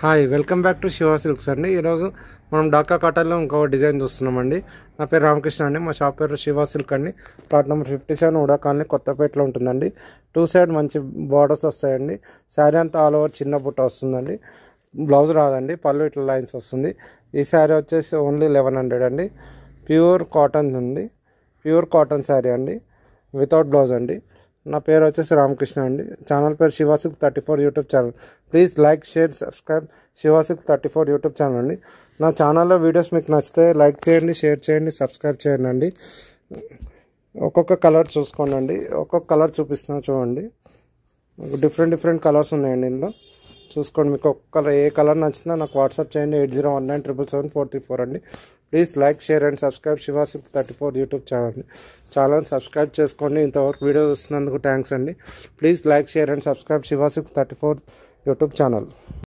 Hi welcome back to Shiva silks అండి. ఈరోజు మనం డాకా కాటన్లో ఇంకో డిజైన్ చూస్తున్నామండి. నా పేరు రామకృష్ణ అండి. మా షాప్ పేరు శివ సిల్క్ అండి. ప్లాట్ నెంబర్ 57 ఉడా కాలనీ కొత్తపేటలో ఉంటుందండి. 2 సైడ్ మంచి బార్డర్స్ వస్తాయండి. శారీ అంతా ఆల్ ఓవర్ చిన్న బుట్ట వస్తుందండి. బ్లౌజ్ రాదండి, పళ్ళు ఇట్లా లైన్స్ వస్తుంది. ఈ శారీ వచ్చేసి ఓన్లీ 1100 అండి. ప్యూర్ కాటన్ ఉంది, ప్యూర్ కాటన్ శారీ అండి, వితౌట్ బ్లౌజ్ అండి. నా పేరు వచ్చేసి రామకృష్ణ అండి. ఛానల్ పేరు Shiva silk 34 YouTube channel. Please like, share, subscribe Shiva silk 34 YouTube channel అండి. నా ఛానల్లో వీడియోస్ మీకు నచ్చితే లైక్ చేయండి, షేర్ చేయండి, సబ్స్క్రైబ్ చేయండి అండి. ఒక్కొక్క కలర్ చూసుకోండి, ఒక్కొక్క కలర్ చూపిస్తున్నా చూడండి. డిఫరెంట్ కలర్స్ ఉన్నాయండి ఇందులో. చూసుకోండి, మీకు ఒక్క కలర్ ఏ కలర్ నచ్చినా నాకు వాట్సాప్ చేయండి. 8019777434 అండి. Please like, share and subscribe Shiva silk 34 YouTube channel అండి. ఛానల్ సబ్స్క్రైబ్ చేసుకోండి. ఇంతవరకు వీడియో చూస్తున్నందుకు థ్యాంక్స్ అండి. Please like, share and subscribe Shiva silk 34 YouTube channel.